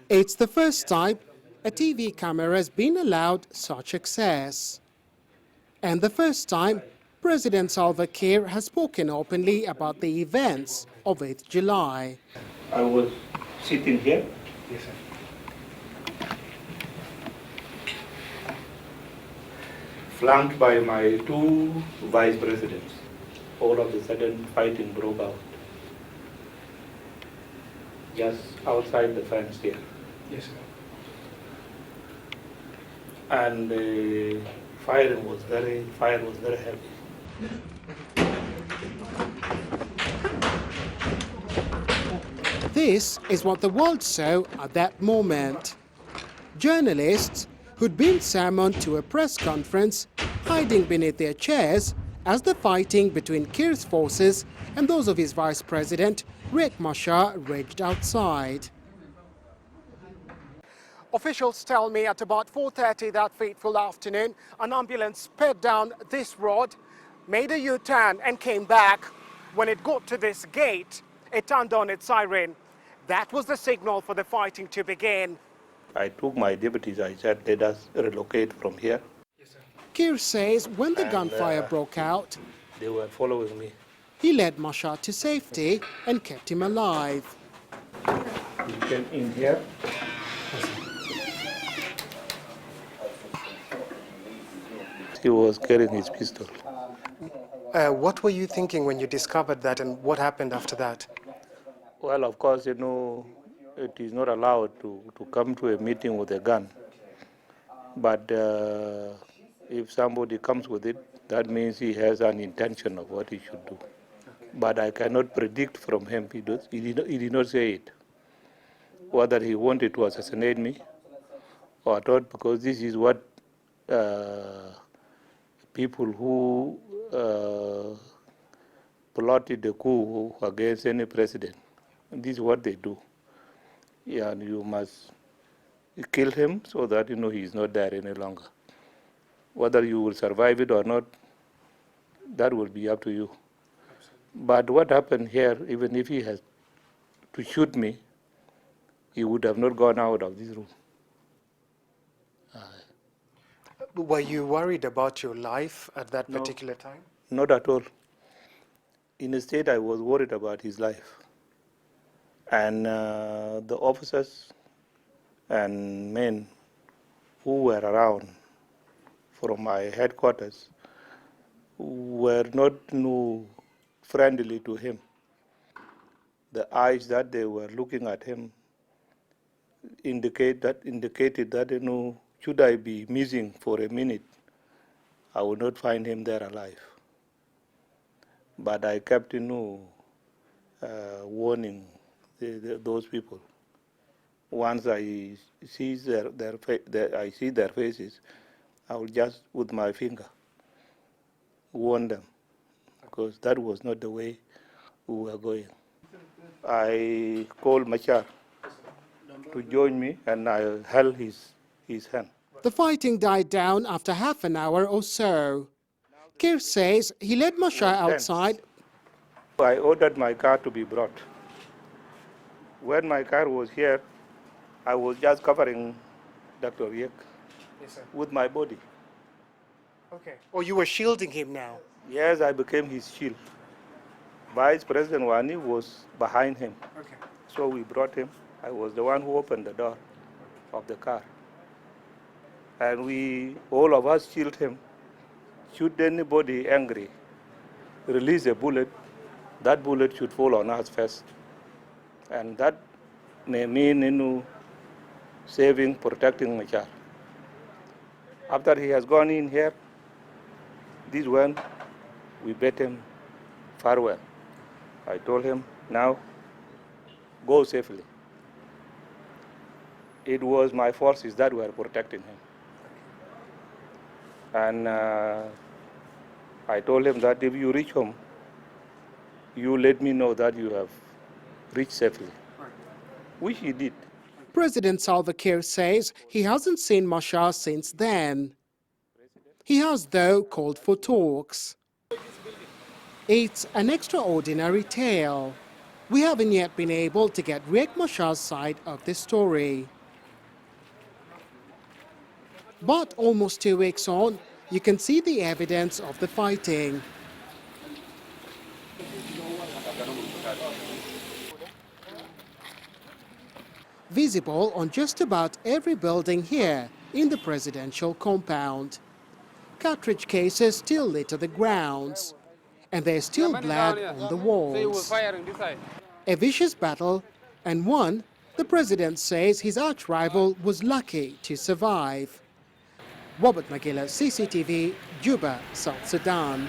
It's the first time a TV camera has been allowed such access. And the first time President Salva Kiir has spoken openly about the events of 8th July. I was sitting here. Yes, sir. Flanked by my two vice presidents. All of a sudden, fighting broke out. Just outside the fence here. Yes, sir. And the fire was very heavy. This is what the world saw at that moment. Journalists who'd been summoned to a press conference hiding beneath their chairs as the fighting between Kiir's forces and those of his vice president, Riek Machar, raged outside. Officials tell me at about 4:30 that fateful afternoon, an ambulance sped down this road, made a U-turn and came back. When it got to this gate, it turned on its siren. That was the signal for the fighting to begin. I took my deputies, I said, let us relocate from here. Yes, sir. Kiir says when the gunfire broke out, They were following me. he led Machar to safety and kept him alive. We came in here. He was carrying his pistol. What were you thinking when you discovered that, and what happened after that? Well, of course, it is not allowed to come to a meeting with a gun. But if somebody comes with it, that means he has an intention of what he should do. But I cannot predict from him. He did not say it. Whether he wanted to assassinate me or not, because this is what people who plotted the coup against any president, this is what they do. Yeah, and you must kill him so that he is not there any longer. Whether you will survive it or not, that will be up to you. But what happened here, even if he has to shoot me, he would have not gone out of this room. Were you worried about your life at that particular time? Not at all. Instead, I was worried about his life. And the officers and men who were around from my headquarters were not friendly to him. The eyes that they were looking at him indicated that should I be missing for a minute, I would not find him there alive. But I kept warning those people. Once I see their faces, I will just with my finger warn them, because that was not the way we were going. I called Machar to join me, and I held his hand. The fighting died down after half an hour or so. Kiir says he led Machar outside. I ordered my car to be brought. When my car was here, I was just covering Dr. Riek with my body. Okay. Or you were shielding him now? Yes, I became his shield. Vice President Wani was behind him. Okay. So we brought him. I was the one who opened the door of the car. And all of us shield him. Should anybody angry release a bullet, that bullet should fall on us first. And that may mean saving, protecting Machar. After he has gone in here, this one, we bid him farewell. I told him, now, go safely. It was my forces that were protecting him. And I told him that if you reach home, you let me know that you have reached safely, which he did. President Salva Kiir says he hasn't seen Machar since then. He has, though, called for talks. It's an extraordinary tale. We haven't yet been able to get Riek Machar's side of the story. But almost 2 weeks on, you can see the evidence of the fighting. Visible on just about every building here in the presidential compound. Cartridge cases still litter the grounds, and there's still blood on the walls. A vicious battle, and one the president says his arch-rival was lucky to survive. Robert Magilla, CCTV, Juba, South Sudan.